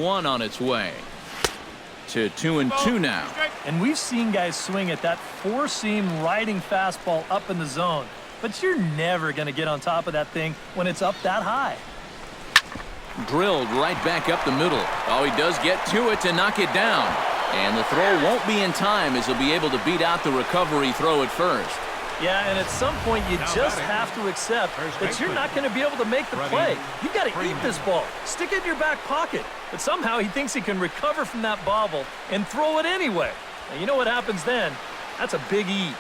1 on its way. To 2-2 now. And we've seen guys swing at that four-seam riding fastball up in the zone. But you're never going to get on top of that thing when it's up that high. Drilled right back up the middle. Oh, he does get to it to knock it down. And the throw won't be in time as he'll be able to beat out the recovery throw at first. Yeah, and at some point you just have to accept that you're not going to be able to make the play. You've got to eat this ball. Stick it in your back pocket. But somehow he thinks he can recover from that bobble and throw it anyway. Now, you know what happens then? That's a big E.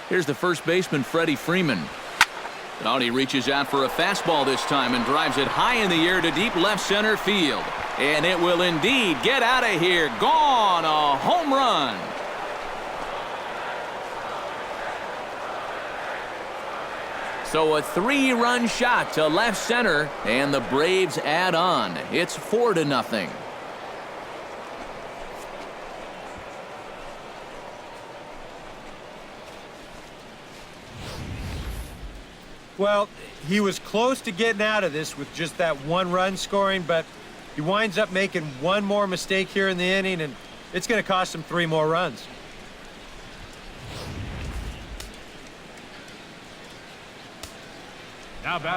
Here's the first baseman, Freddie Freeman. Oh, he reaches out for a fastball this time and drives it high in the air to deep left center field. And it will indeed get out of here. Gone. A home run. So a 3-run shot to left center, and the Braves add on. It's 4-0. Well, he was close to getting out of this with just that 1-run scoring, but he winds up making one more mistake here in the inning, and it's going to cost him 3 more runs.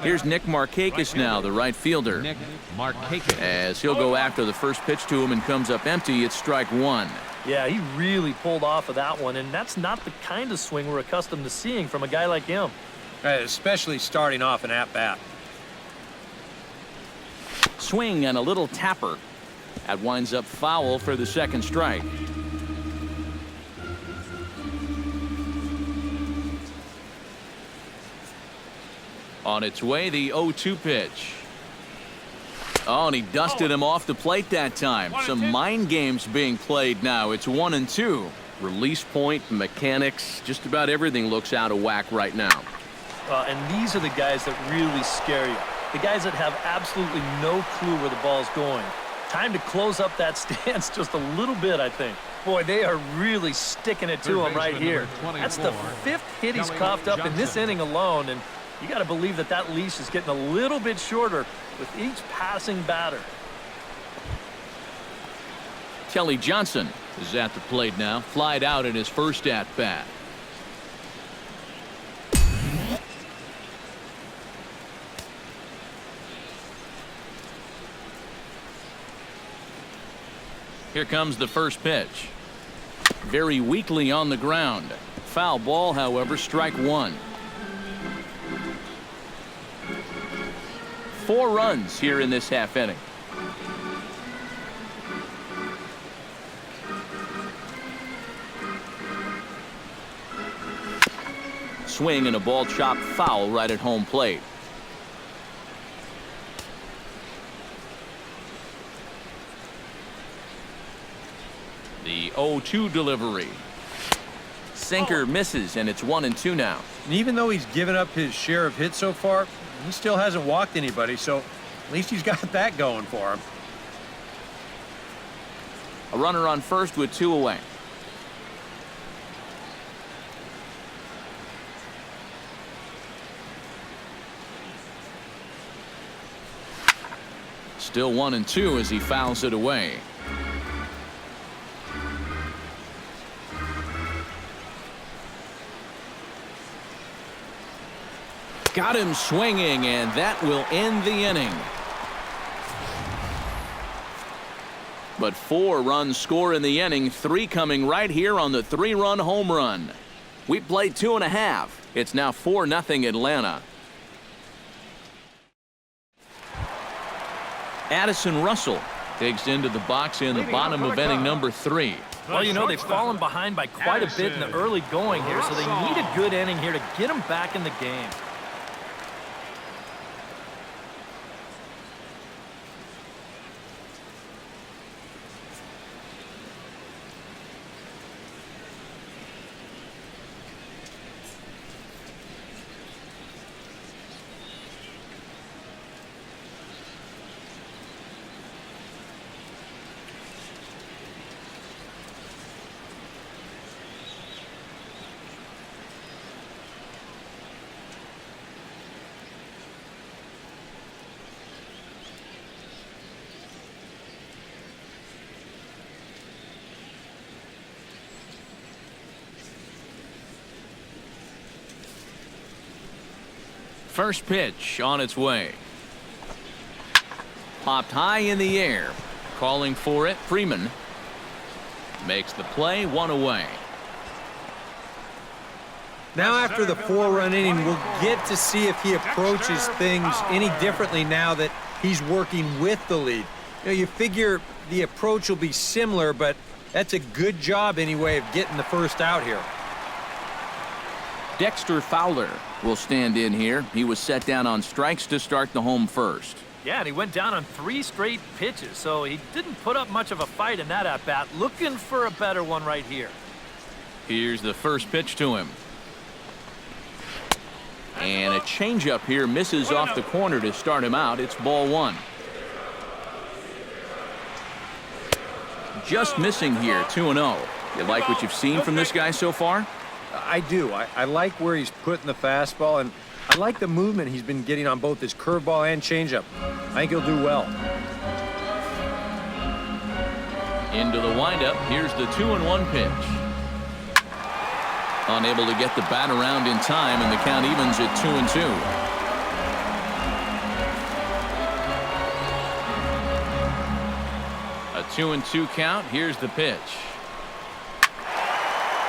Here's Nick Markakis now, the right fielder. Nick Markakis. As he'll go after the first pitch to him and comes up empty, it's strike 1. Yeah, he really pulled off of that one, and that's not the kind of swing we're accustomed to seeing from a guy like him. Especially starting off an at-bat. Swing and a little tapper. That winds up foul for the second strike. On its way, the 0-2 pitch. Oh, and he dusted him off the plate that time. Some mind games being played now. It's 1-2. Release point, mechanics, just about everything looks out of whack right now. And these are the guys that really scare you. The guys that have absolutely no clue where the ball's going. Time to close up that stance just a little bit, I think. Boy, they are really sticking it to him right here. That's the 5th hit he's coughed up in this inning alone, and you got to believe that that leash is getting a little bit shorter with each passing batter. Kelly Johnson is at the plate now, flied out in his first at-bat. Here comes the first pitch. Very weakly on the ground. Foul ball, however, strike 1. 4 runs here in this half inning. Swing and a ball chopped foul right at home plate. The 0-2 delivery. Sinker misses, and it's 1-2 now. And even though he's given up his share of hits so far, he still hasn't walked anybody, so at least he's got that going for him. A runner on first with 2 away. Still 1-2 as he fouls it away. Got him swinging, and that will end the inning. But 4 runs score in the inning, 3 coming right here on the 3-run home run. We played 2.5. It's now 4-0 Atlanta. Addison Russell digs into the box in the bottom of inning number 3. Well, you know, they've fallen behind by quite a bit in the early going here, so they need a good inning here to get them back in the game. First pitch on its way. Popped high in the air. Calling for it, Freeman. Makes the play, 1 away. Now after the 4-run inning, we'll get to see if he approaches things any differently now that he's working with the lead. You figure the approach will be similar, but that's a good job anyway of getting the first out here. Dexter Fowler will stand in here. He was set down on strikes to start the home first. Yeah, and he went down on 3 straight pitches, so he didn't put up much of a fight in that at-bat. Looking for a better one right here. Here's the first pitch to him. And a changeup here misses off the corner to start him out. It's ball 1. Just missing here, 2-0. You like what you've seen from this guy so far? I do. I like where he's putting the fastball, and I like the movement he's been getting on both his curveball and changeup. I think he'll do well. Into the windup. Here's the 2-1 pitch. Unable to get the bat around in time, and the count evens at 2-2. A 2-2 count. Here's the pitch.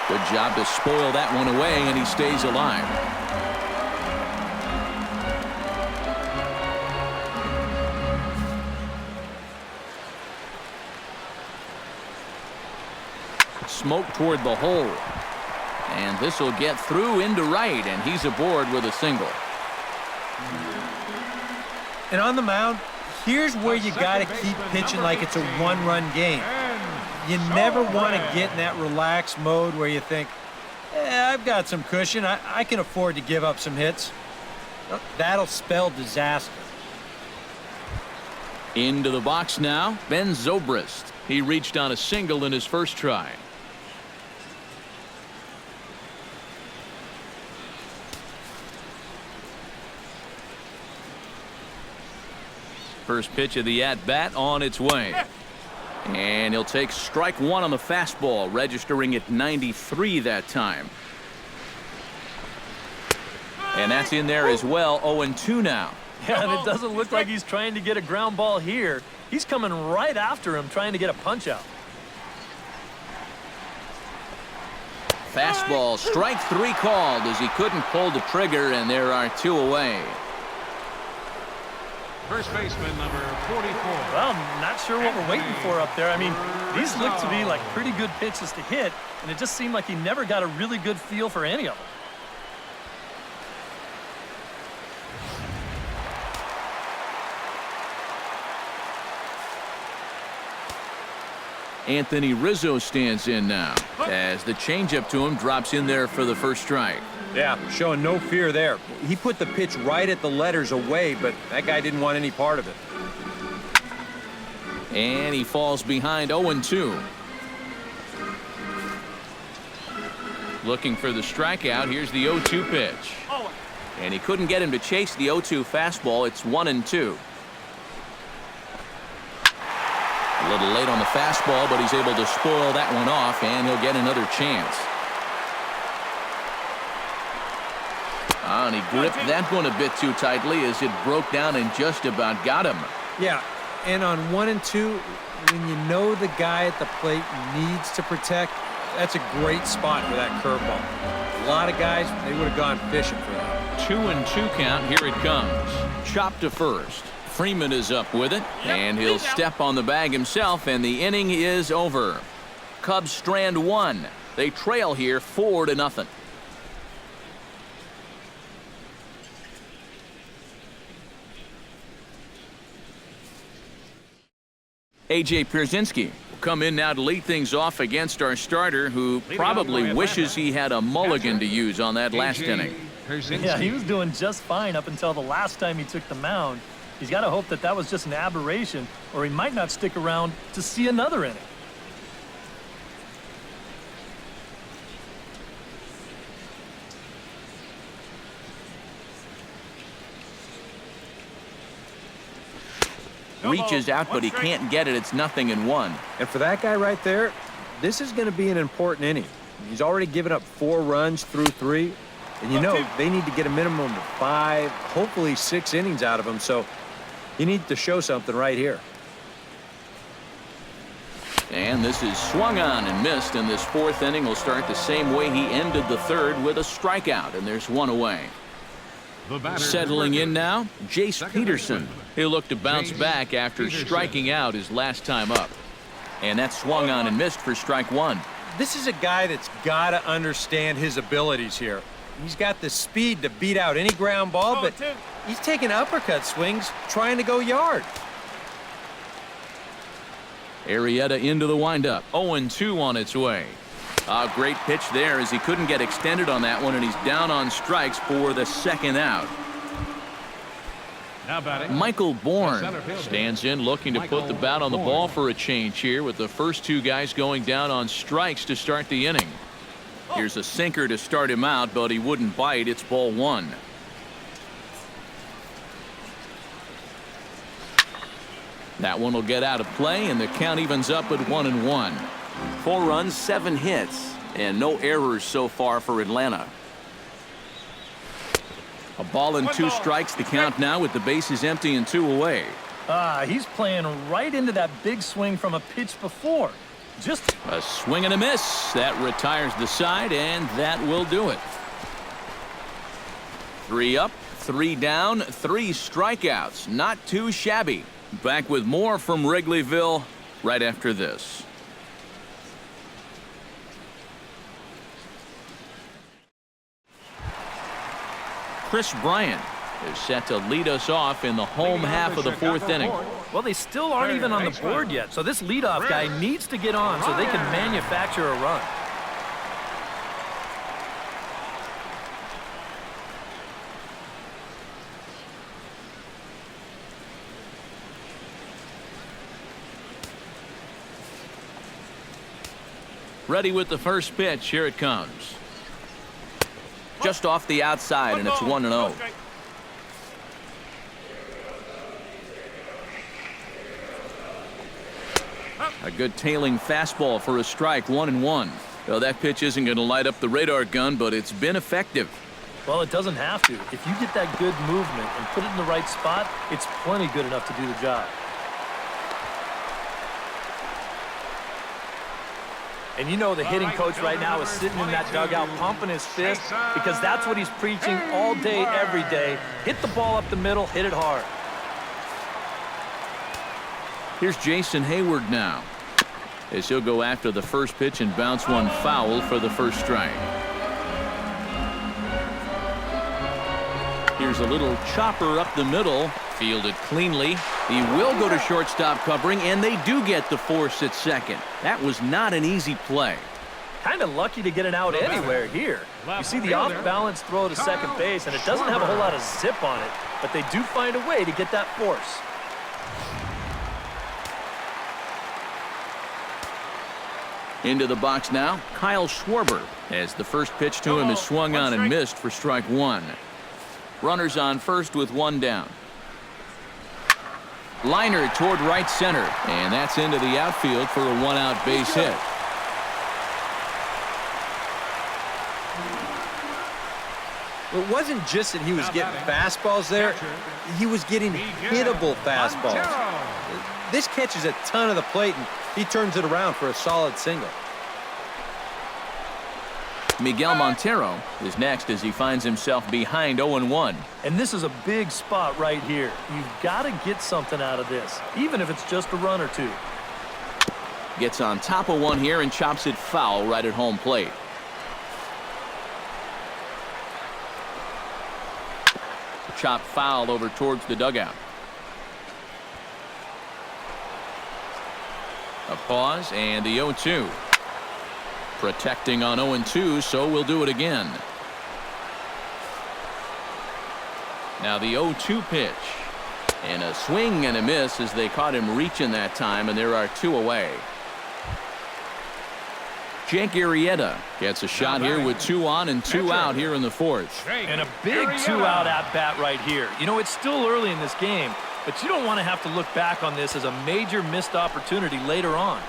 Good job to spoil that one away, and he stays alive. Smoke toward the hole. And this will get through into right, and he's aboard with a single. And on the mound, here's where you got to keep pitching like it's a 1-run game. You never want to get in that relaxed mode where you think, I've got some cushion. I can afford to give up some hits. That'll spell disaster. Into the box now, Ben Zobrist. He reached on a single in his first try. First pitch of the at-bat on its way. And he'll take strike 1 on the fastball, registering at 93 that time. And that's in there as well. 0-2 now. Yeah, and it doesn't look like he's trying to get a ground ball here. He's coming right after him, trying to get a punch out. Fastball, strike 3 called as he couldn't pull the trigger, and there are 2 away. First baseman number 44. Well, not sure what we're waiting for up there. I mean, these look to be like pretty good pitches to hit, and it just seemed like he never got a really good feel for any of them. Anthony Rizzo stands in now as the changeup to him drops in there for the first strike. Yeah, showing no fear there. He put the pitch right at the letters away, but that guy didn't want any part of it. And he falls behind 0-2. Looking for the strikeout. Here's the 0-2 pitch. And he couldn't get him to chase the 0-2 fastball. It's 1-2. A little late on the fastball, but he's able to spoil that one off, and he'll get another chance. And he gripped that one a bit too tightly as it broke down and just about got him. Yeah, and on 1 and 2, when you know the guy at the plate needs to protect, that's a great spot for that curveball. A lot of guys, they would have gone fishing for that. 2-2 count. Here it comes. Chopped to first. Freeman is up with it, and he'll step on the bag himself, and the inning is over. Cubs strand 1. They trail here 4-0. A.J. Pierzynski will come in now to lead things off against our starter, who probably wishes he had a mulligan to use on that last inning. Yeah, he was doing just fine up until the last time he took the mound. He's got to hope that that was just an aberration, or he might not stick around to see another inning. Reaches out, but he can't get it. It's 0-1. And for that guy right there, this is going to be an important inning. He's already given up 4 runs through 3. And you know, they need to get a minimum of 5, hopefully 6 innings out of him, so you need to show something right here. And this is swung on and missed, and this 4th inning will start the same way he ended the 3rd with a strikeout, and there's 1 away. Settling in now, Jace Peterson. He'll look to bounce back after striking out his last time up. And that's swung on and missed for strike 1. This is a guy that's got to understand his abilities here. He's got the speed to beat out any ground ball, but he's taking uppercut swings trying to go yard. Arrieta into the windup. 0-2 on its way. A great pitch there as he couldn't get extended on that one, and he's down on strikes for the 2nd out. Now batting, Michael Bourne center fielder, stands in looking to put the bat on the ball for a change here with the first 2 guys going down on strikes to start the inning. Here's a sinker to start him out, but he wouldn't bite. It's ball 1. That one will get out of play, and the count evens up at 1-1. 4 runs, 7 hits, and no errors so far for Atlanta. A ball and 2 strikes the count now with the bases empty and 2 away. He's playing right into that big swing from a pitch before. Just a swing and a miss. That retires the side, and that will do it. 3 up, 3 down, 3 strikeouts. Not too shabby. Back with more from Wrigleyville right after this. Chris Bryant is set to lead us off in the home half of the 4th inning. Well, they still aren't even on the board yet, so this leadoff guy needs to get on so they can manufacture a run. Ready with the first pitch. Here it comes. Just off the outside, and it's 1-0. A good tailing fastball for a strike, 1-1. Well, that pitch isn't going to light up the radar gun, but it's been effective. Well, it doesn't have to. If you get that good movement and put it in the right spot, it's plenty good enough to do the job. And you know the hitting coach right now is sitting in that dugout pumping his fist because that's what he's preaching all day, every day. Hit the ball up the middle, hit it hard. Here's Jason Hayward now, as he'll go after the first pitch and bounce one foul for the first strike. Here's a little chopper up the middle, fielded cleanly. He will go to shortstop covering, and they do get the force at second. That was not an easy play. Kind of lucky to get an out anywhere here. You see the off-balance throw to second base, and it doesn't have a whole lot of zip on it, but they do find a way to get that force. Into the box now, Kyle Schwarber, as the first pitch to him is swung on and missed for strike 1. Runners on first with 1 down. Liner toward right center, and that's into the outfield for a 1-out base hit. It wasn't just that he was getting fastballs there. He was getting hittable fastballs. This catches a ton of the plate, and he turns it around for a solid single. Miguel Montero is next as he finds himself behind 0-1. And this is a big spot right here. You've got to get something out of this, even if it's just a run or 2. Gets on top of one here and chops it foul right at home plate. Chop foul over towards the dugout. A pause and the 0-2. Protecting on 0-2, so we'll do it again. Now the 0-2 pitch. And a swing and a miss as they caught him reaching that time, and there are 2 away. Jake Arrieta gets a shot here with 2 on and 2 out here in the 4th. And a big 2-out at-bat right here. You know, it's still early in this game, but you don't want to have to look back on this as a major missed opportunity later on.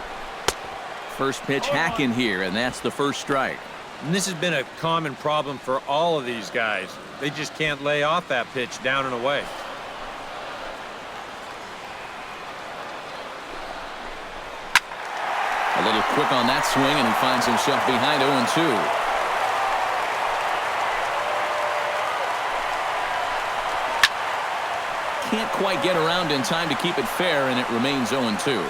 First pitch hacking here, and that's the first strike. And this has been a common problem for all of these guys. They just can't lay off that pitch down and away. A little quick on that swing, and he finds himself behind 0-2. Can't quite get around in time to keep it fair, and it remains 0-2.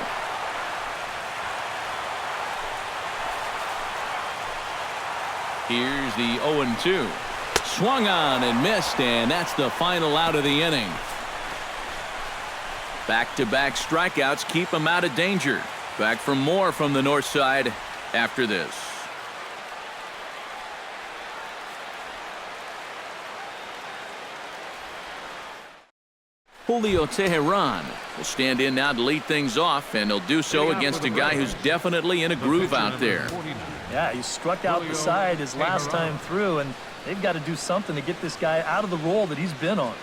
Here's the 0-2. Swung on and missed, and that's the final out of the inning. Back-to-back strikeouts keep him out of danger. Back for more from the north side after this. Julio Teheran will stand in now to lead things off, and he'll do so against a guy who's definitely in a groove out there. Yeah, he struck out the side his last time through, and they've got to do something to get this guy out of the role that he's been on.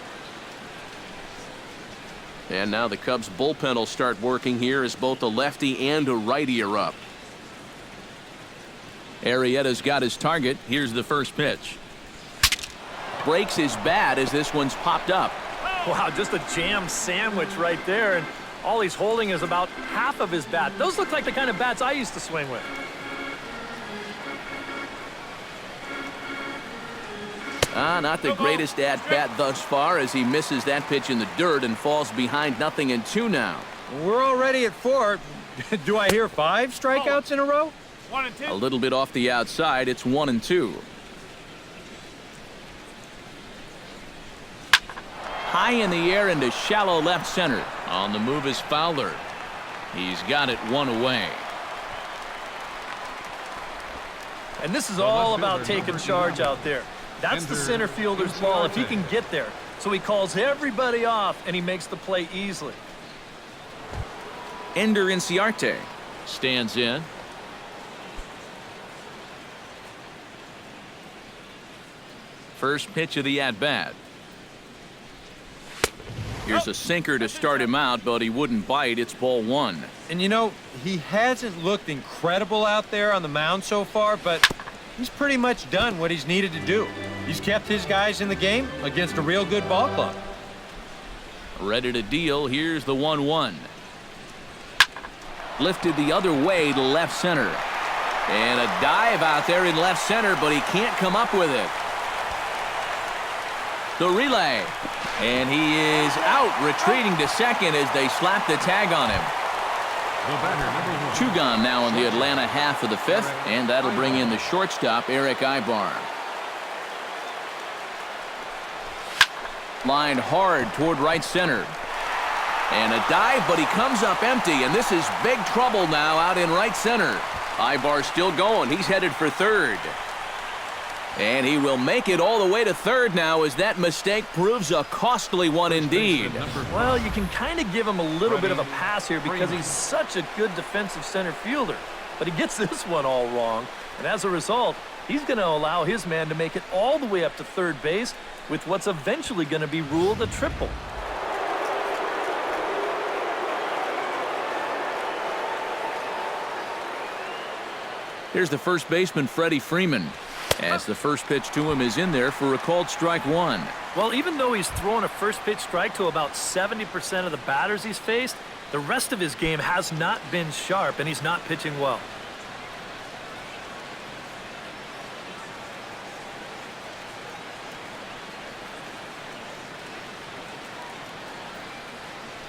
And now the Cubs bullpen will start working here as both a lefty and a righty are up. Arrieta's got his target. Here's the first pitch. Breaks his bat as this one's popped up. Wow, just a jam sandwich right there, and all he's holding is about half of his bat. Those look like the kind of bats I used to swing with. Not the greatest at-bat thus far as he misses that pitch in the dirt and falls behind 0-2 now. We're already at 4. Do I hear 5 strikeouts in a row? 1-2. A little bit off the outside. It's 1-2. High in the air into shallow left center. On the move is Fowler. He's got it one away. And this is all about taking charge out there. That's the center fielder's ball if he can get there. So he calls everybody off, and he makes the play easily. Ender Inciarte stands in. First pitch of the at-bat. Here's a sinker to start him out, but he wouldn't bite. It's ball 1. And you know, he hasn't looked incredible out there on the mound so far, but he's pretty much done what he's needed to do. He's kept his guys in the game against a real good ball club. Ready to deal. Here's the 1-1. Lifted the other way to left center. And a dive out there in left center, but he can't come up with it. The relay. And he is out, retreating to second as they slap the tag on him. 2 gone now in the Atlanta half of the 5th, and that'll bring in the shortstop, Eric Ibar. Line hard toward right center. And a dive, but he comes up empty, and this is big trouble now out in right center. Ibar still going. He's headed for third. And he will make it all the way to third now as that mistake proves a costly one indeed. Well, you can kind of give him a little bit of a pass here because he's such a good defensive center fielder. But he gets this one all wrong, and as a result, he's going to allow his man to make it all the way up to third base with what's eventually going to be ruled a triple. Here's the first baseman, Freddie Freeman, as the first pitch to him is in there for a called strike 1. Well, even though he's thrown a first pitch strike to about 70% of the batters he's faced, the rest of his game has not been sharp, and he's not pitching well.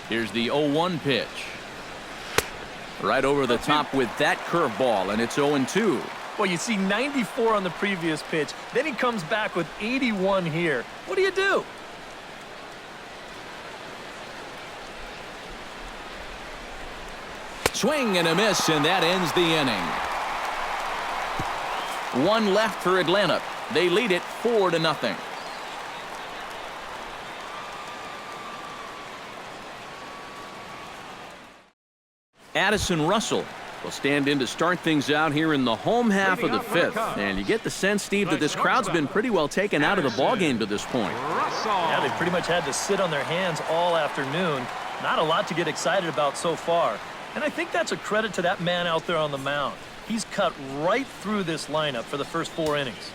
Here's the 0-1 pitch. Right over the top with that curveball, and it's 0-2. Well, you see 94 on the previous pitch. Then he comes back with 81 here. What do you do? Swing and a miss, and that ends the inning. 1 left for Atlanta. They lead it 4-0. Addison Russell will stand in to start things out here in the home half of the 5th. And you get the sense, Steve, that this crowd's been pretty well taken out of the ballgame to this point. Yeah, they've pretty much had to sit on their hands all afternoon. Not a lot to get excited about so far. And I think that's a credit to that man out there on the mound. He's cut right through this lineup for the first 4 innings.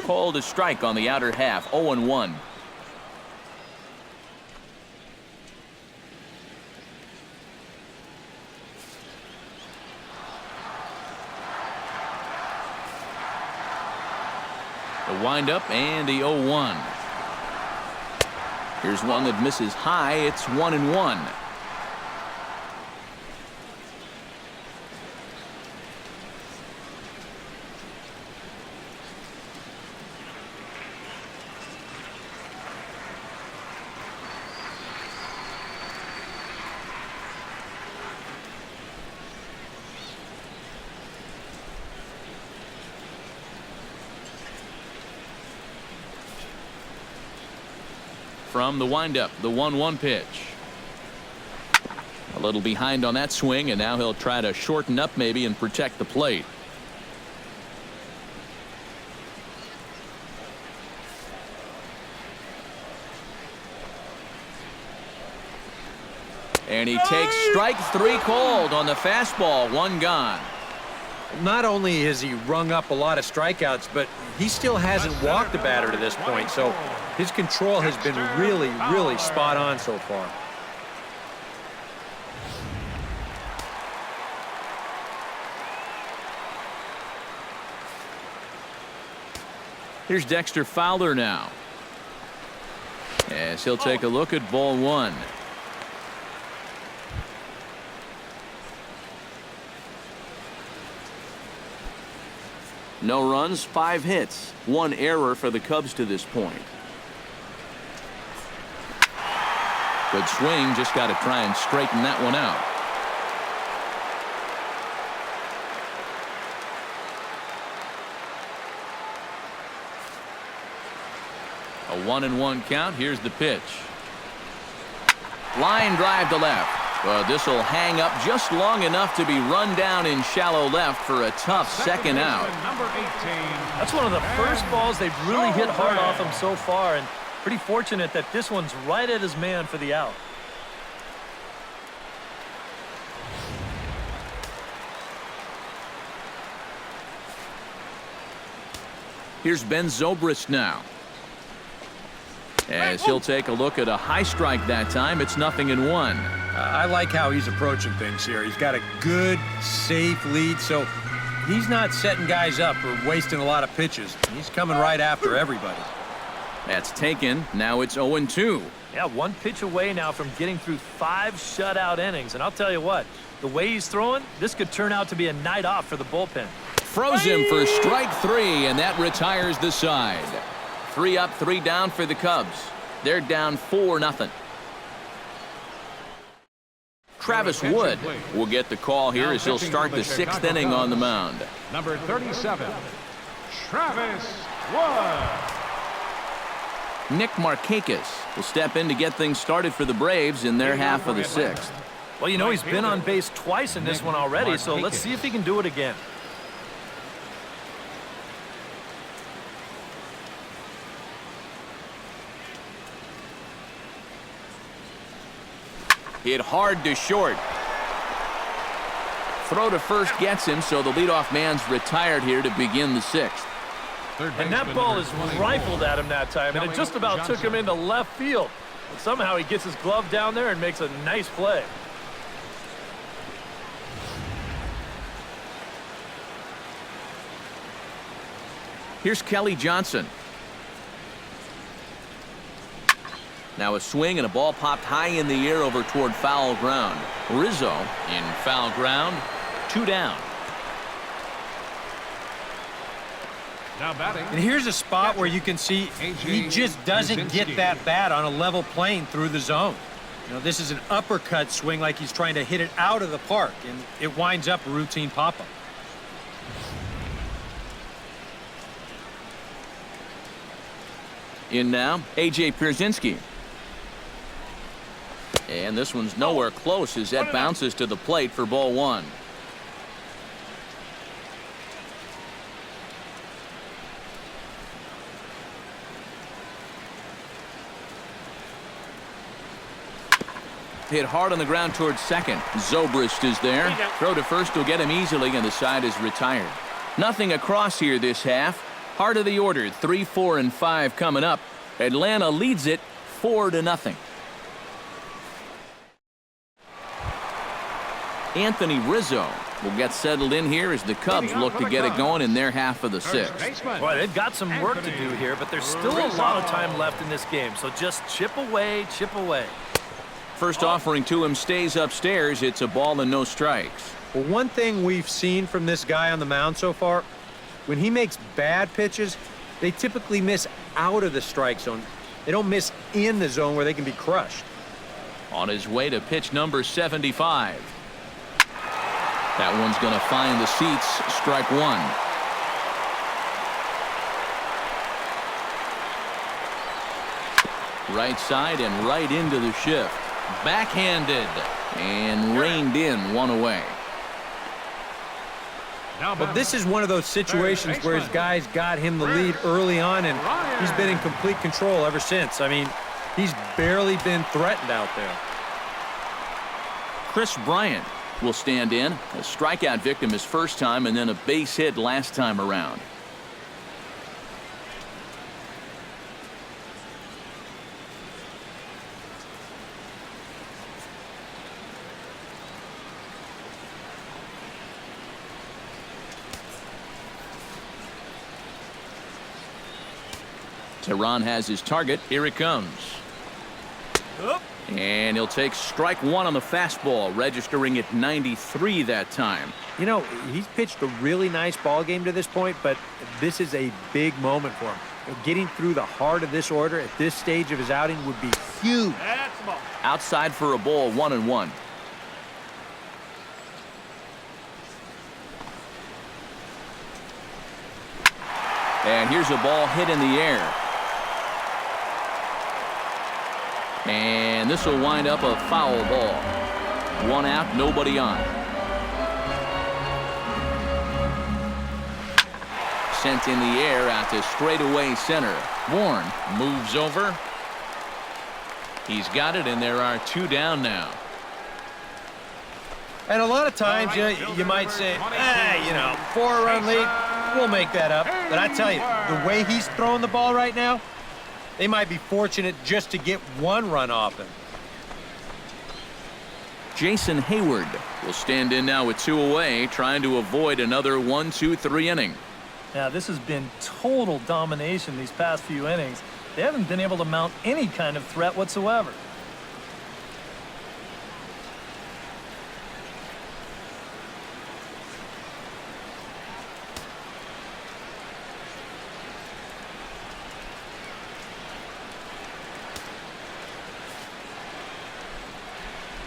Called a strike on the outer half, 0-1. The windup and the 0-1. Here's one that misses high. It's 1-1. From the windup, the 1-1 pitch. A little behind on that swing, and now he'll try to shorten up maybe and protect the plate. And he takes strike 3 called on the fastball, 1 gone. Not only has he rung up a lot of strikeouts, but he still hasn't walked the batter to this point, so his control has been really, really spot on so far. Here's Dexter Fowler now, as he'll take a look at ball 1. No runs, 5 hits, 1 error for the Cubs to this point. Good swing, just got to try and straighten that one out. A 1-1 count. Here's the pitch. Line drive to left. This will hang up just long enough to be run down in shallow left for a tough second out. Number 18. That's one of the first balls they've really hit hard off him so far, and pretty fortunate that this one's right at his man for the out. Here's Ben Zobrist now, as he'll take a look at a high strike that time. It's 0-1. I like how he's approaching things here. He's got a good, safe lead, so he's not setting guys up or wasting a lot of pitches. He's coming right after everybody. That's taken. Now it's 0-2. Yeah, 1 pitch away now from getting through 5 shutout innings. And I'll tell you what, the way he's throwing, this could turn out to be a night off for the bullpen. Froze him for strike 3, and that retires the side. 3 up, 3 down for the Cubs. They're down 4-0. Travis Wood will get the call here as he'll start the 6th inning on the mound. Number 37, Travis Wood. Nick Markakis will step in to get things started for the Braves in their half of the 6th. Well, you know, he's been on base twice in this one already, so let's see if he can do it again. Hit hard to short. Throw to first gets him, so the leadoff man's retired here to begin the 6th. And that ball is rifled at him that time, and it just about took him into left field. But somehow he gets his glove down there and makes a nice play. Here's Kelly Johnson. Now a swing and a ball popped high in the air over toward foul ground. Rizzo in foul ground, 2 down. Now batting. And here's a spot where you can see he just doesn't get that bat on a level plane through the zone. You know, this is an uppercut swing like he's trying to hit it out of the park, and it winds up a routine pop-up. In now, A.J. Pierzynski. And this one's nowhere close as that bounces to the plate for ball 1. Hit hard on the ground towards second. Zobrist is there. Throw to first will get him easily, and the side is retired. Nothing across here this half. Heart of the order, 3, 4, and 5 coming up. Atlanta leads it 4-0. Anthony Rizzo will get settled in here as the Cubs look to get it going in their half of the sixth. Boy, they've got some work to do here, but there's still a lot of time left in this game, so just chip away, chip away. First offering to him stays upstairs. It's a ball and no strikes. Well, one thing we've seen from this guy on the mound so far, when he makes bad pitches, they typically miss out of the strike zone. They don't miss in the zone where they can be crushed. On his way to pitch number 75. That one's going to find the seats. Strike one. Right side and right into the shift. Backhanded and reined in, one away. But this is one of those situations where his guys got him the lead early on, and he's been in complete control ever since. I mean, he's barely been threatened out there. Chris Bryant will stand in. A strikeout victim his first time, and then a base hit last time around. Tehran has his target. Here it comes. And he'll take strike one on the fastball, registering at 93 that time. You know, he's pitched a really nice ball game to this point, but this is a big moment for him. Getting through the heart of this order at this stage of his outing would be huge. Outside for a ball, 1-1. And here's a ball hit in the air. And this will wind up a foul ball. One out, nobody on. Sent in the air out to straightaway center. Bourne moves over. He's got it, and there are two down now. And a lot of times, you might say, 4-run lead, we'll make that up. But I tell you, the way he's throwing the ball right now, they might be fortunate just to get one run off him. Jason Hayward will stand in now with two away, trying to avoid another 1-2-3 inning. Yeah, this has been total domination these past few innings. They haven't been able to mount any kind of threat whatsoever.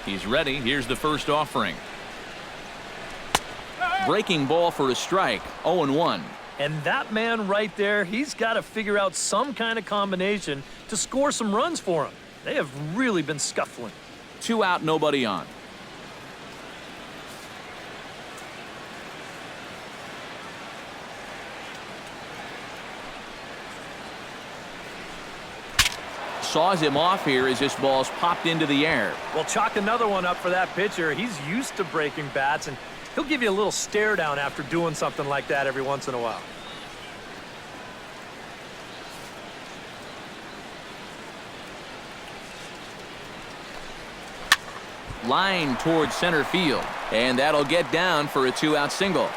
He's ready. Here's the first offering. Breaking ball for a strike. 0-1. And that man right there, he's got to figure out some kind of combination to score some runs for him. They have really been scuffling. Two out, nobody on. Saws him off here as this ball's popped into the air. Well, chalk another one up for that pitcher. He's used to breaking bats, and he'll give you a little stare down after doing something like that every once in a while. Line towards center field, and that'll get down for a two-out single.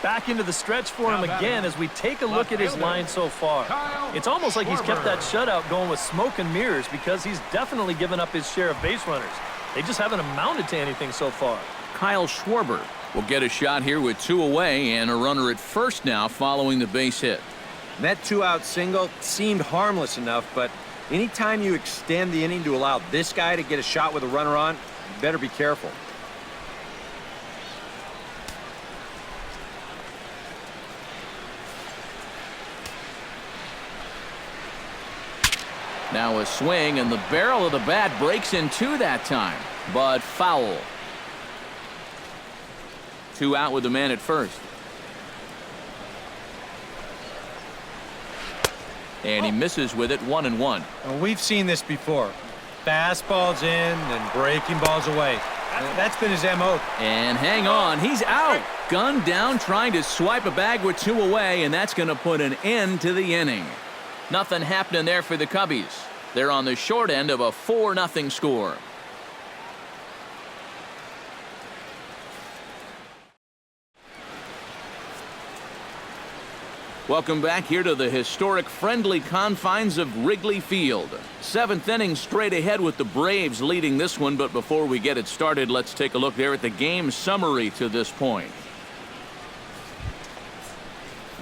Back into the stretch for him again as we take a look at his line so far. It's almost like he's kept that shutout going with smoke and mirrors because he's definitely given up his share of base runners. They just haven't amounted to anything so far. Kyle Schwarber will get a shot here with two away and a runner at first now following the base hit. That two-out single seemed harmless enough, but anytime you extend the inning to allow this guy to get a shot with a runner on, you better be careful. Now a swing, and the barrel of the bat breaks in two that time, but foul. Two out with the man at first. And he misses with it, 1-1. Well, we've seen this before. Fastballs in and breaking balls away. That's been his MO. And hang on, he's out. Gunned down, trying to swipe a bag with 2 away, and that's going to put an end to the inning. Nothing happening there for the Cubbies. They're on the short end of a 4-0 score. Welcome back here to the historic friendly confines of Wrigley Field. 7th inning straight ahead with the Braves leading this one, but before we get it started, let's take a look there at the game summary to this point.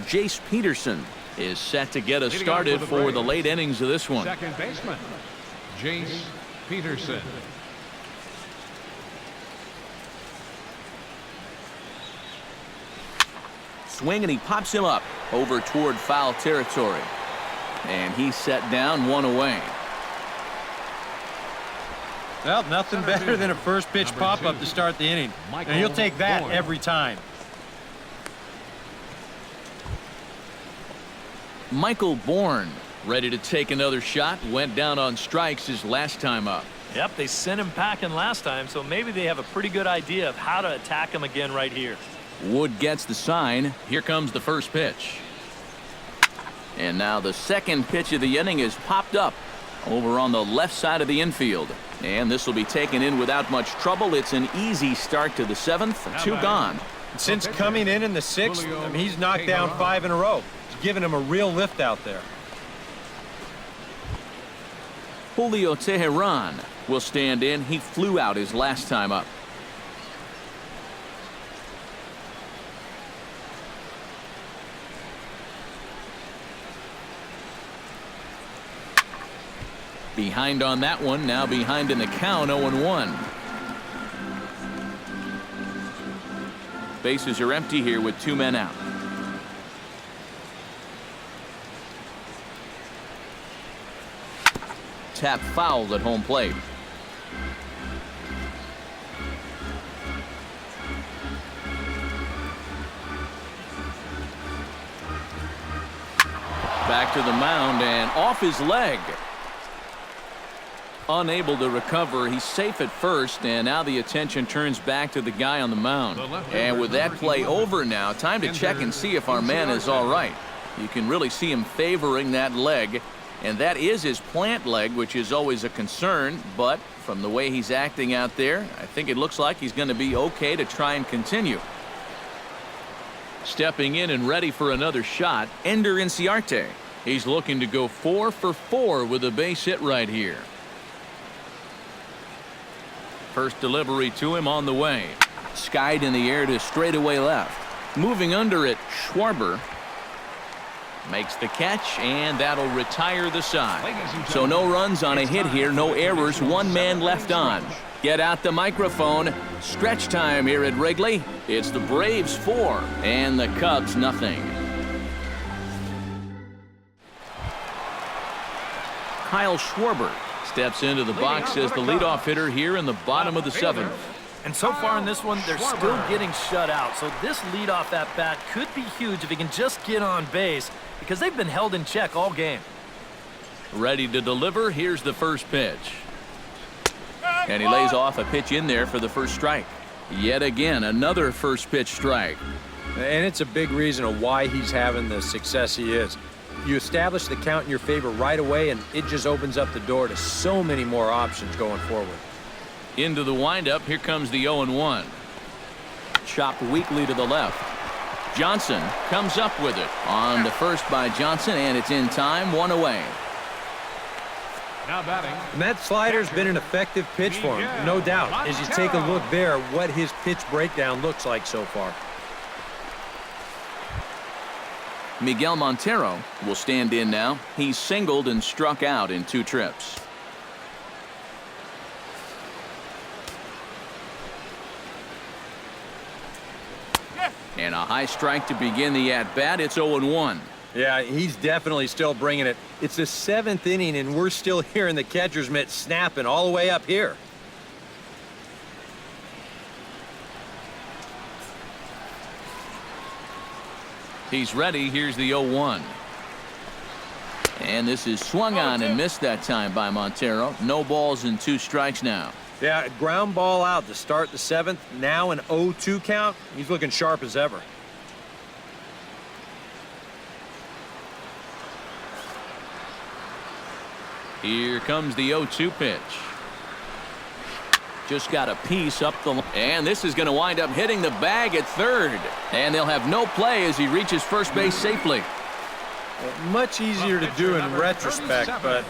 Jace Peterson is set to get us started for the late innings of this one. Second baseman, Jace Peterson. Swing, and he pops him up over toward foul territory. And he's set down, 1 away. Well, nothing better than a first pitch pop-up to start the inning. And you'll take that every time. Michael Bourne ready to take another shot. Went down on strikes his last time up. Yep, they sent him packing last time, so maybe they have a pretty good idea of how to attack him again right here. Wood gets the sign. Here comes the first pitch. And now the second pitch of the inning is popped up over on the left side of the infield. And this will be taken in without much trouble. It's an easy start to the 7th. 2 gone. Since coming in the 6th, he's knocked down 5 in a row. It's given him a real lift out there. Julio Teheran will stand in. He flew out his last time up. Behind on that one, now behind in the count, 0-1. Bases are empty here with 2 men out. Tap fouled at home plate. Back to the mound and off his leg. Unable to recover. He's safe at first, and now the attention turns back to the guy on the mound. And with that play over now, time to check and see if our man is all right. You can really see him favoring that leg, and that is his plant leg, which is always a concern, but from the way he's acting out there, I think it looks like he's going to be okay to try and continue. Stepping in and ready for another shot, Ender Inciarte. He's looking to go 4 for 4 with a base hit right here. First delivery to him on the way. Skied in the air to straightaway left. Moving under it, Schwarber makes the catch, and that'll retire the side. So no runs on a hit here, no errors, 1 man left on. Get out the microphone. Stretch time here at Wrigley. It's the Braves 4 and the Cubs nothing. Kyle Schwarber steps into the box as the leadoff hitter here in the bottom of the 7th. And so far in this one, they're still getting shut out. So this leadoff at bat could be huge if he can just get on base, because they've been held in check all game. Ready to deliver. Here's the first pitch. And he lays off a pitch in there for the first strike. Yet again, another first pitch strike. And it's a big reason of why he's having the success he is. You establish the count in your favor right away, and it just opens up the door to so many more options going forward. Into the windup. Here comes the 0-1. Chopped weakly to the left. Johnson comes up with it. On the first by Johnson, and it's in time. 1 away. Now batting. And that slider's been an effective pitch for him, no doubt. As you take a look there, what his pitch breakdown looks like so far. Miguel Montero will stand in now. He's singled and struck out in 2 trips. And a high strike to begin the at-bat. It's 0-1. Yeah, he's definitely still bringing it. It's the 7th inning, and we're still hearing the catcher's mitt snapping all the way up here. He's ready. Here's the 0-1. And this is swung on and missed that time by Montero. No balls and 2 strikes now. Yeah, ground ball out to start the 7th. Now an 0-2 count. He's looking sharp as ever. Here comes the 0-2 pitch. Just got a piece up the line. And this is going to wind up hitting the bag at third. And they'll have no play as he reaches first base safely. Much easier to do in retrospect, but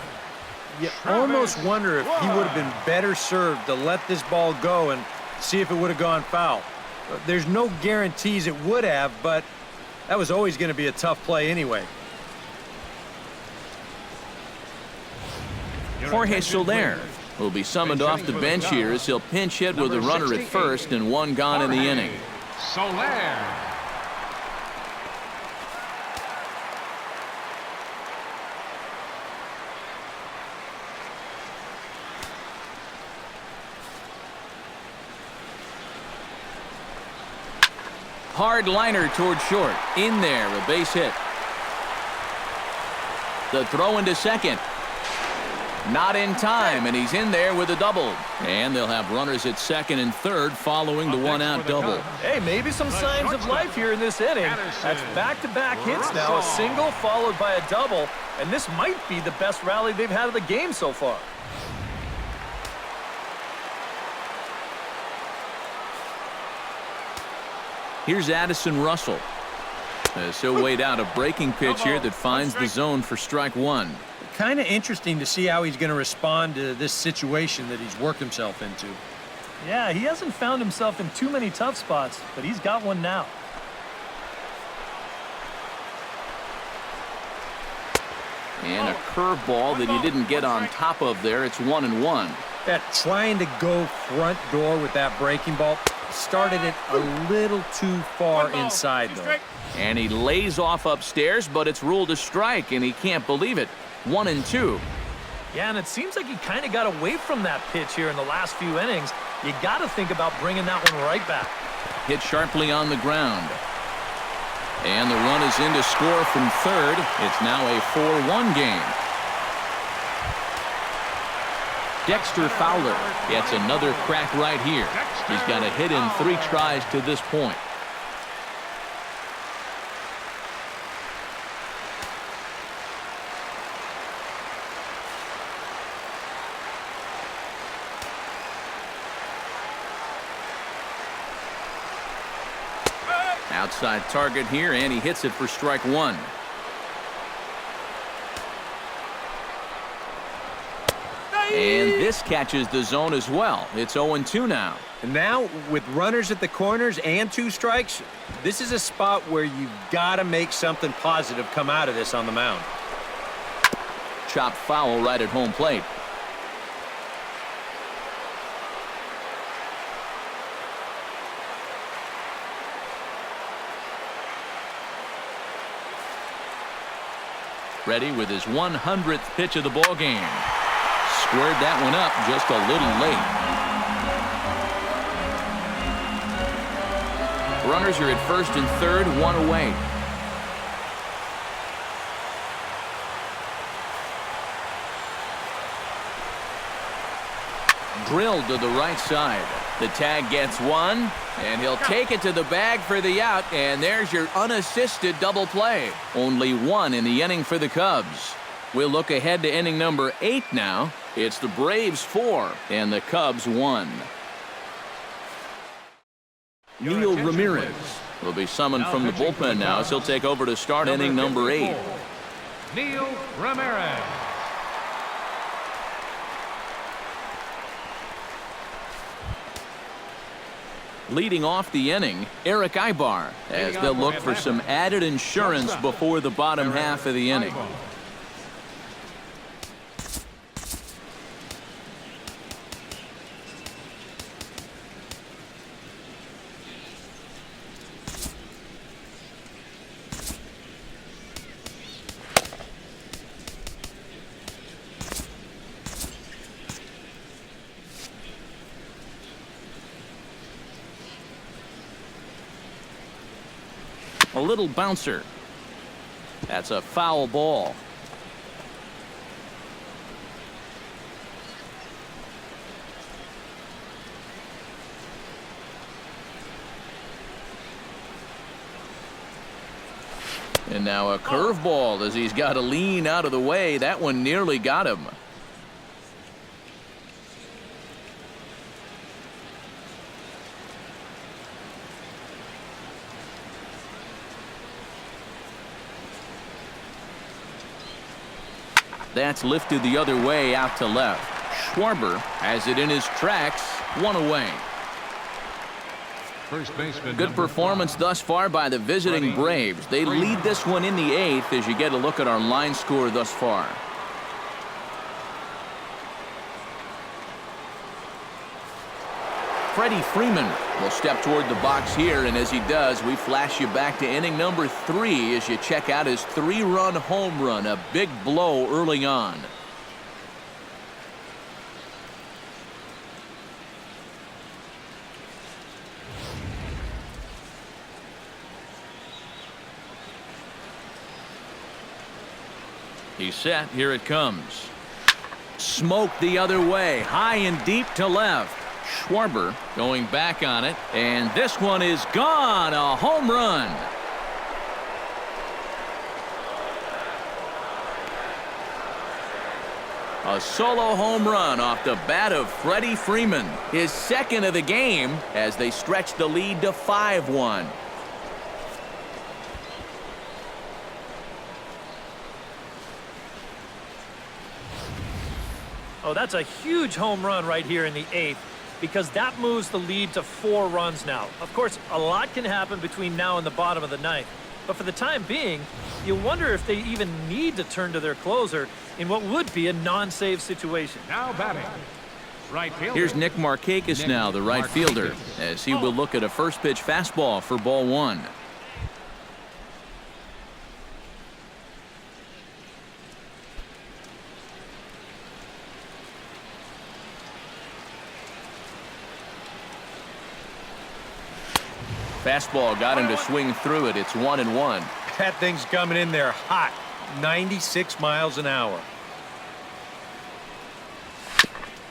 you almost wonder if he would have been better served to let this ball go and see if it would have gone foul. There's no guarantees it would have, but that was always going to be a tough play anyway. Jorge Soler will be summoned off the bench here as he'll pinch hit with a runner at first and 1 gone in the inning. Soler. Hard liner toward short. In there, a base hit. The throw into second. Not in time, and he's in there with a double. And they'll have runners at second and third following the 1-out double. Hey, maybe some signs of life here in this inning. That's back-to-back hits now, a single followed by a double, and this might be the best rally they've had of the game so far. Here's Addison Russell. So weighed out a breaking pitch here that finds the zone for strike 1. Kind of interesting to see how he's going to respond to this situation that he's worked himself into. Yeah, he hasn't found himself in too many tough spots, but he's got one now. And a curveball that he didn't get on top of there. It's 1-1. That trying to go front door with that breaking ball started it a little too far inside, though. And he lays off upstairs, but it's ruled a strike, and he can't believe it. 1-2. Yeah, and it seems like he kind of got away from that pitch here in the last few innings. You got to think about bringing that one right back. Hit sharply on the ground. And the run is in to score from third. It's now a 4-1 game. Dexter Fowler gets another crack right here. He's got a hit in 3 tries to this point. Outside target here, and he hits it for strike 1. And this catches the zone as well. It's 0-2 now. And now, with runners at the corners and 2 strikes, this is a spot where you've got to make something positive come out of this on the mound. Chopped foul right at home plate. Ready with his 100th pitch of the ball game. Squared that one up just a little late. Runners are at first and third, 1 away. Drilled to the right side. The tag gets 1, and he'll take it to the bag for the out, and there's your unassisted double play. Only 1 in the inning for the Cubs. We'll look ahead to inning number 8 now. It's the Braves 4 and the Cubs 1. Neil Ramirez will be summoned from the bullpen now as he'll take over to start inning number 8. Neil Ramirez. Leading off the inning, Eric Ibar, as they'll look for some added insurance before the bottom half of the inning. A little bouncer. That's a foul ball. And now a curveball as he's got to lean out of the way. That one nearly got him. That's lifted the other way out to left. Schwarber has it in his tracks, one away. First baseman. Good performance thus far by the visiting Braves. They lead this one in the 8th as you get a look at our line score thus far. Freddie Freeman will step toward the box here, and as he does, we flash you back to inning number 3 as you check out his 3-run home run, a big blow early on. He's set. Here it comes. Smoked the other way, high and deep to left. Schwarber going back on it, and this one is gone. A home run. A solo home run off the bat of Freddie Freeman, his second of the game as they stretch the lead to 5-1. Oh, that's a huge home run right here in the 8th, because that moves the lead to 4 runs now. Of course, a lot can happen between now and the bottom of the 9th. But for the time being, you wonder if they even need to turn to their closer in what would be a non-save situation. Now batting. Right fielder. Here's Nick Markakis now, the right fielder, as he will look at a first pitch fastball for ball 1. Fastball got him to swing through it. It's 1-1. That thing's coming in there hot, 96 miles an hour.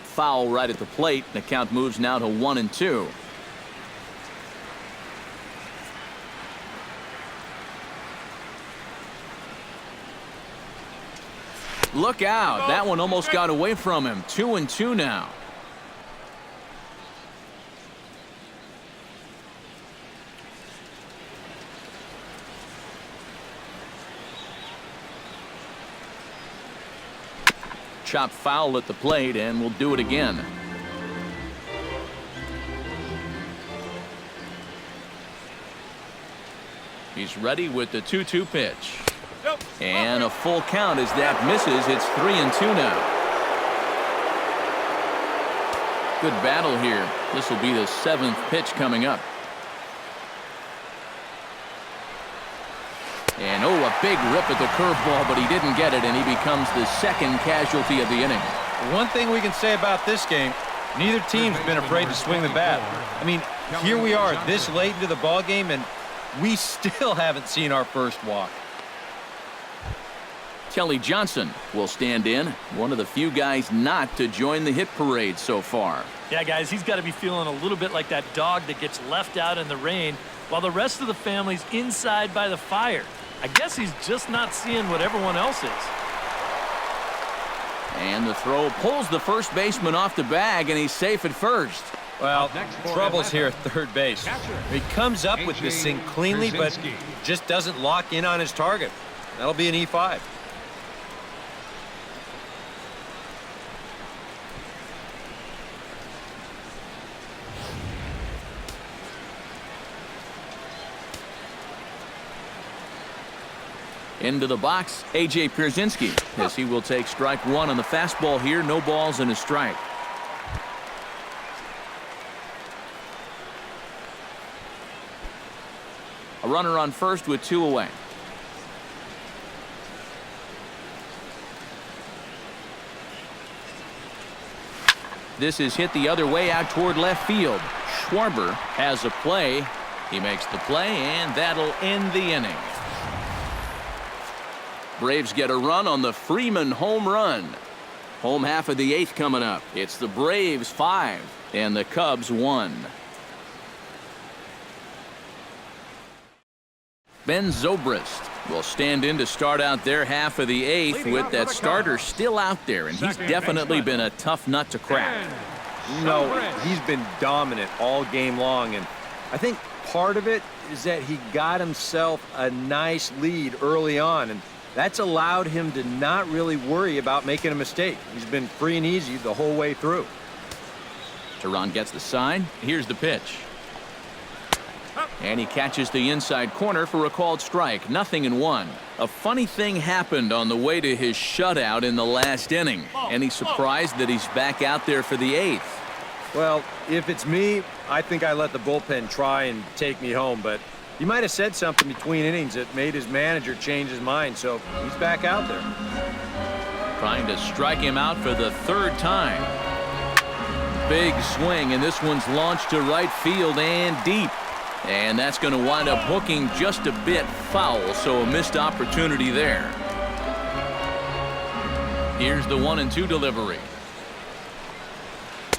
Foul right at the plate. The count moves now to 1-2. Look out. That one almost got away from him. 2-2 now. Chop foul at the plate, and we'll do it again. He's ready with the 2-2 pitch. And a full count as that misses. It's 3-2 now. Good battle here. This will be the 7th pitch coming up. And oh, a big rip at the curveball, but he didn't get it, and he becomes the second casualty of the inning. One thing we can say about this game, neither team's been afraid to swing the bat. I mean, here we are this late into the ball game, and we still haven't seen our first walk. Kelly Johnson will stand in, one of the few guys not to join the hit parade so far. Yeah, guys, he's got to be feeling a little bit like that dog that gets left out in the rain while the rest of the family's inside by the fire. I guess he's just not seeing what everyone else is. And the throw pulls the first baseman off the bag, and he's safe at first. Well, trouble's here at third base. He comes up with this thing cleanly, but just doesn't lock in on his target. That'll be an E5. Into the box, A.J. Pierzynski, as he will take strike 1 on the fastball here. No balls and a strike. A runner on first with 2 away. This is hit the other way out toward left field. Schwarber has a play. He makes the play, and that'll end the inning. Braves get a run on the Freeman home run. Home half of the 8th coming up. It's the Braves 5 and the Cubs 1. Ben Zobrist will stand in to start out their half of the eighth with that starter still out there, and he's definitely been a tough nut to crack. No, he's been dominant all game long, and I think part of it is that he got himself a nice lead early on, and that's allowed him to not really worry about making a mistake. He's been free and easy the whole way through. Teron gets the sign. Here's the pitch. And he catches the inside corner for a called strike. 0-1. A funny thing happened on the way to his shutout in the last inning. And he's surprised that he's back out there for the eighth. Well, if it's me, I think I let the bullpen try and take me home, but he might have said something between innings that made his manager change his mind, so he's back out there. Trying to strike him out for the third time. Big swing, and this one's launched to right field and deep. And that's going to wind up hooking just a bit foul, so a missed opportunity there. Here's the 1-2 delivery.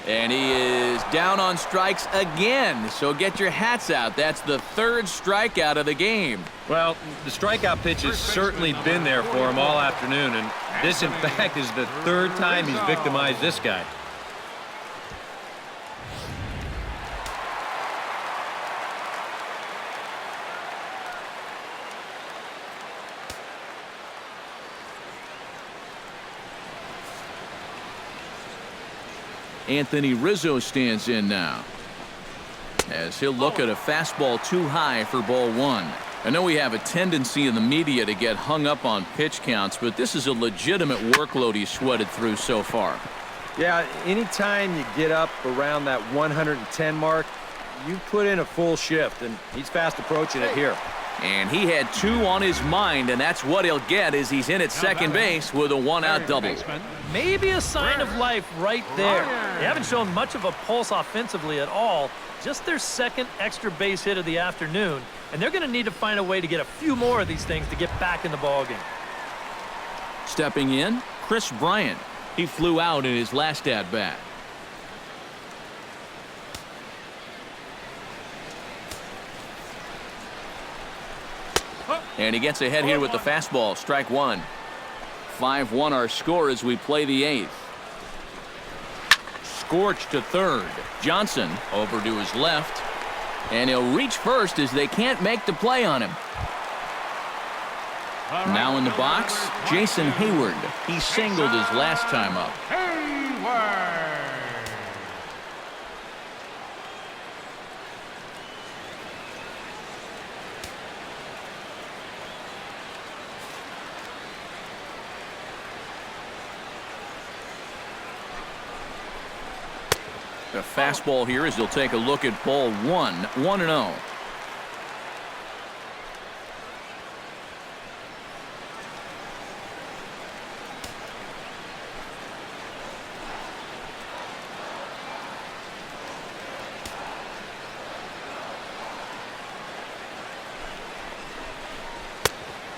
And he is down on strikes again, so get your hats out. That's the third strikeout of the game. Well, the strikeout pitch has certainly been there for him all afternoon, and this, in fact, is the third time he's victimized this guy. Anthony Rizzo stands in now, as he'll look at a fastball too high for ball one. I know we have a tendency in the media to get hung up on pitch counts, but this is a legitimate workload he's sweated through so far. Yeah, anytime you get up around that 110 mark, you put in a full shift, and he's fast approaching it here. And he had two on his mind, and that's what he'll get as he's in at second base with a one-out double. Maybe a sign of life right there. They haven't shown much of a pulse offensively at all. Just their second extra base hit of the afternoon, and they're going to need to find a way to get a few more of these things to get back in the ballgame. Stepping in, Chris Bryant. He flew out in his last at-bat. And he gets ahead here with the fastball. Strike one. 5-1 our score as we play the eighth. Scorched to third. Johnson over to his left. And he'll reach first as they can't make the play on him. Now in the box, Jason Hayward. He singled his last time up. The fastball here as he'll take a look at ball one. 1-0.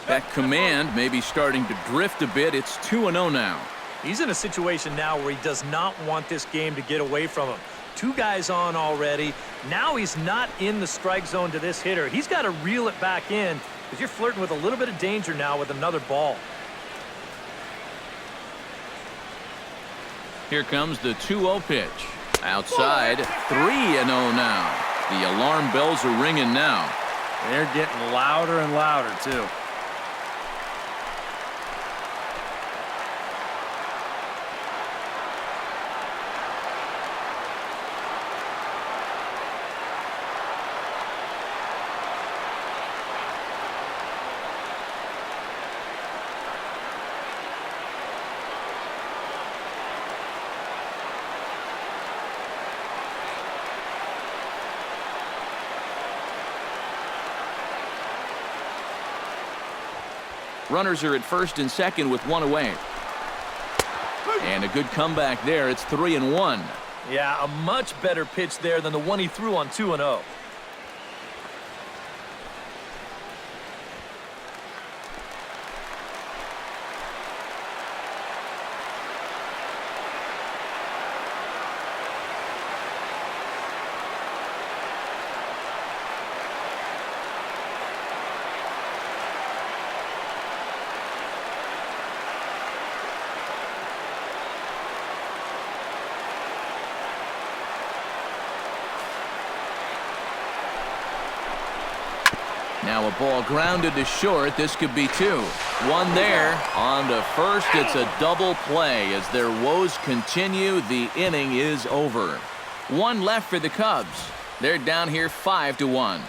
That command may be starting to drift a bit. It's 2-0 now. He's in a situation now where he does not want this game to get away from him. Two guys on already. Now he's not in the strike zone to this hitter. He's got to reel it back in because you're flirting with a little bit of danger now with another ball. Here comes the 2-0 pitch. Outside, 3-0 now. The alarm bells are ringing now. They're getting louder and louder, too. Runners are at first and second with one away. And a good comeback there. It's 3-1. Yeah, a much better pitch there than the one he threw on 2-0. Now a ball grounded to short. This could be two. One there. On to first. It's a double play. As their woes continue, the inning is over. One left for the Cubs. They're down here 5-1.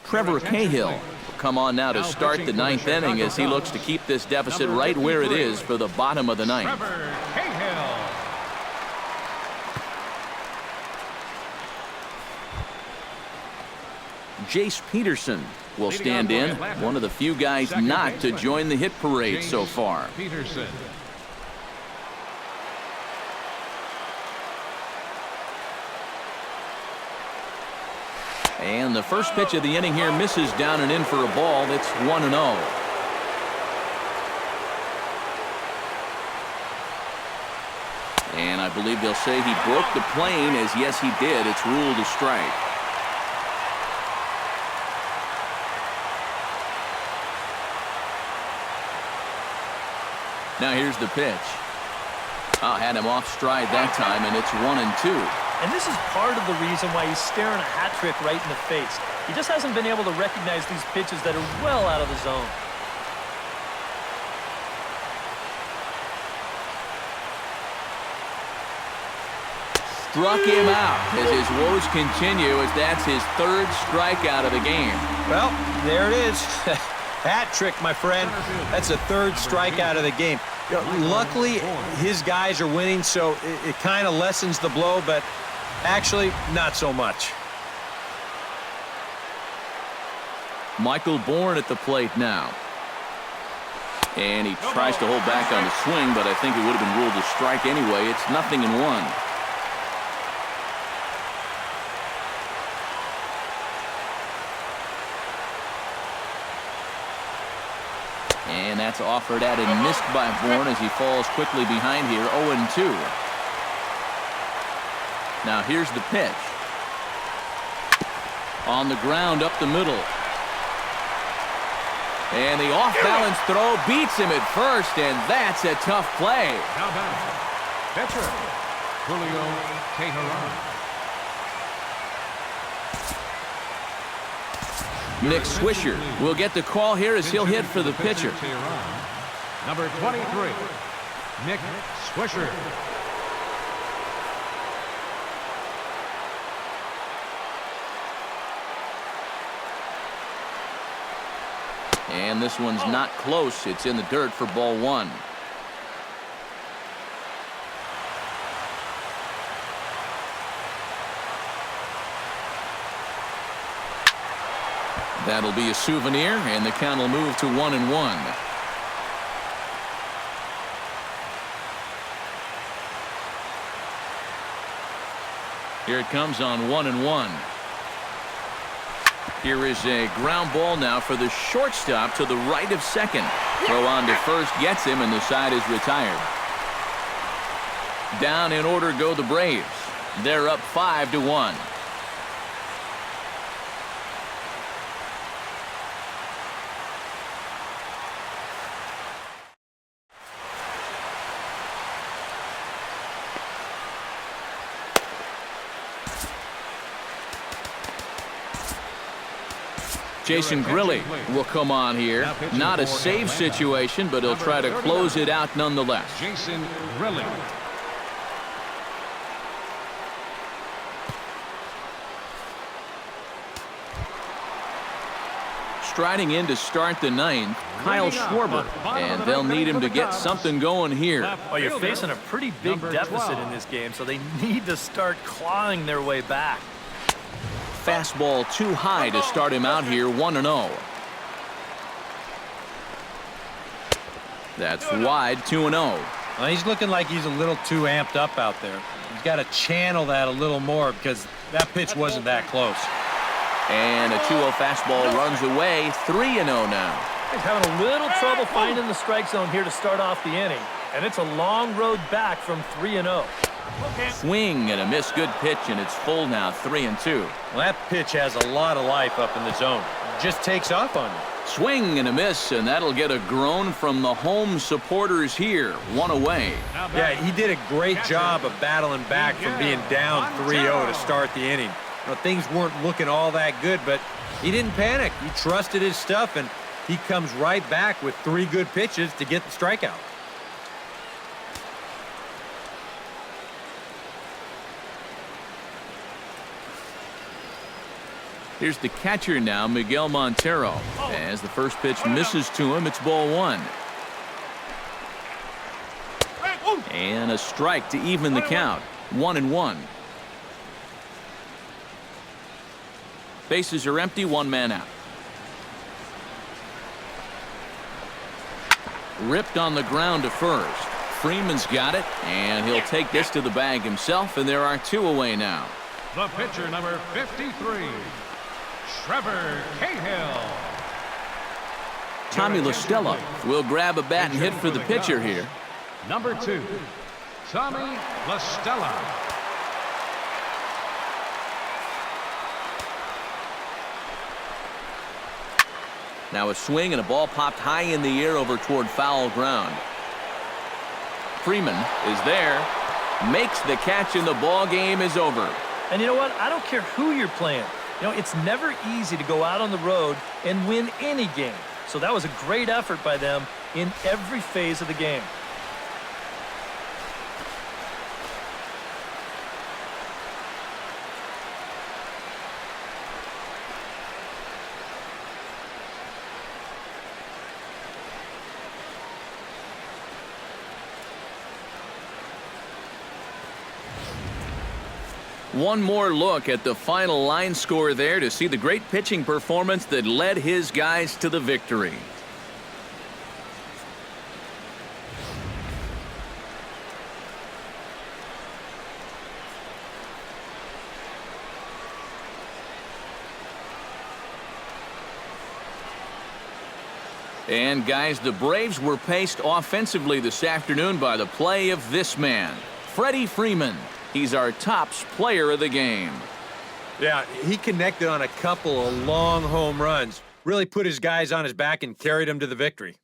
Trevor Cahill will come on now to start the ninth inning as he looks to keep this deficit right where it is for the bottom of the ninth. Trevor Cahill. Jace Peterson will stand in, one of the few guys not to join the hit parade so far. Peterson. And the first pitch of the inning here misses down and in for a ball. That's 1-0. And I believe they'll say he broke the plane, as yes he did. It's ruled a strike. Now here's the pitch. Had him off stride that time, and it's 1-2. And this is part of the reason why he's staring a hat trick right in the face. He just hasn't been able to recognize these pitches that are well out of the zone. Struck him out as his woes continue, as that's his third strikeout of the game. Well, there it is. Hat trick, my friend. That's a third strikeout of the game. You know, luckily, his guys are winning, so it kind of lessens the blow, but actually, not so much. Michael Bourne at the plate now. And he tries to hold back on the swing, but I think it would have been ruled a strike anyway. It's 0-1. And that's offered at and missed by Bourne as he falls quickly behind here, 0-2. Now here's the pitch. On the ground up the middle. And the off-balance throw beats him at first, and that's a tough play. Now back. Pitcher. Julio Teheran. Nick Swisher will get the call here as he'll hit for the pitcher. Number 23, Nick Swisher. And this one's not close. It's in the dirt for ball one. That'll be a souvenir, and the count will move to 1-1. Here it comes on 1-1. Here is a ground ball now for the shortstop to the right of second. Throw on to first gets him, and the side is retired. Down in order go the Braves. They're up 5-1. Jason Grilli will come on here. Not a save situation, but he'll try to close it out nonetheless. Jason Grilli. Striding in to start the ninth, Kyle Schwarber, and they'll need him to get something going here. Well, you're facing a pretty big deficit in this game, so they need to start clawing their way back. Fastball too high to start him out here, 1-0. That's wide, 2-0. Well, he's looking like he's a little too amped up out there. He's got to channel that a little more because that pitch wasn't that close. And a 2-0 fastball runs away, 3-0 now. He's having a little trouble finding the strike zone here to start off the inning, and it's a long road back from 3-0. Swing and a miss, good pitch, and it's full now, 3-2. Well, that pitch has a lot of life up in the zone. just takes off on you. Swing and a miss, and that'll get a groan from the home supporters here. One away. Yeah, he did a great job of battling back from being down 3-0 to start the inning. You know, things weren't looking all that good, but he didn't panic. He trusted his stuff, and he comes right back with 3 good pitches to get the strikeout. Here's the catcher now, Miguel Montero. As the first pitch misses to him, it's ball 1. And a strike to even the count. 1-1. Bases are empty, 1 man out. Ripped on the ground to first. Freeman's got it, and he'll take this to the bag himself, and there are 2 away now. The pitcher, number 53, Trevor Cahill. Tommy La Stella will grab a bat and hit for the pitcher here. Number 2, Tommy La Stella. Now a swing and a ball popped high in the air over toward foul ground. Freeman is there, makes the catch, and the ball game is over. And you know what? I don't care who you're playing. You know, it's never easy to go out on the road and win any game. So that was a great effort by them in every phase of the game. One more look at the final line score there to see the great pitching performance that led his guys to the victory. And guys, the Braves were paced offensively this afternoon by the play of this man, Freddie Freeman. He's our tops player of the game. Yeah, he connected on a couple of long home runs. Really put his guys on his back and carried them to the victory.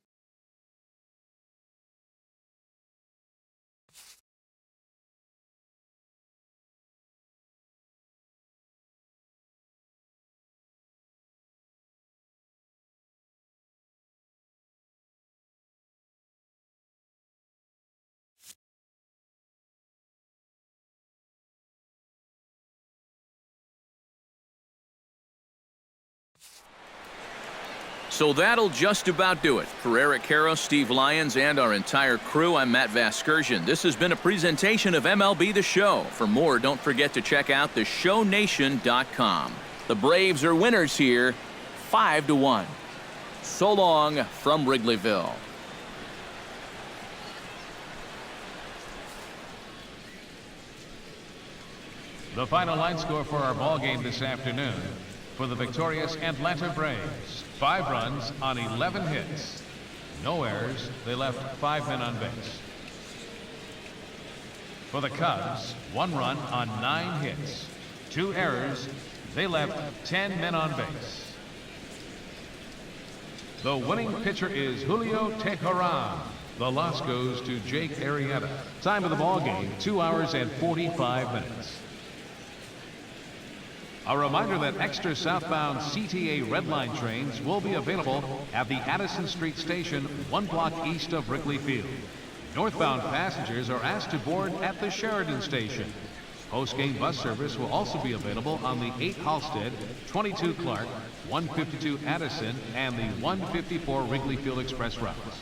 So that'll just about do it. For Eric Karros, Steve Lyons, and our entire crew, I'm Matt Vasgersian. This has been a presentation of MLB The Show. For more, don't forget to check out theshownation.com. The Braves are winners here, 5-1. So long from Wrigleyville. The final line score for our ball game this afternoon. For the victorious Atlanta Braves, 5 runs on 11 hits. No errors. They left 5 men on base. For the Cubs, 1 run on 9 hits. 2 errors. They left 10 men on base. The winning pitcher is Julio Teheran. The loss goes to Jake Arrieta. Time of the ball game, 2 hours and 45 minutes. A reminder that extra southbound CTA Red Line trains will be available at the Addison Street Station, 1 block east of Wrigley Field. Northbound passengers are asked to board at the Sheridan Station. Post-game bus service will also be available on the 8 Halstead, 22 Clark, 152 Addison, and the 154 Wrigley Field Express routes.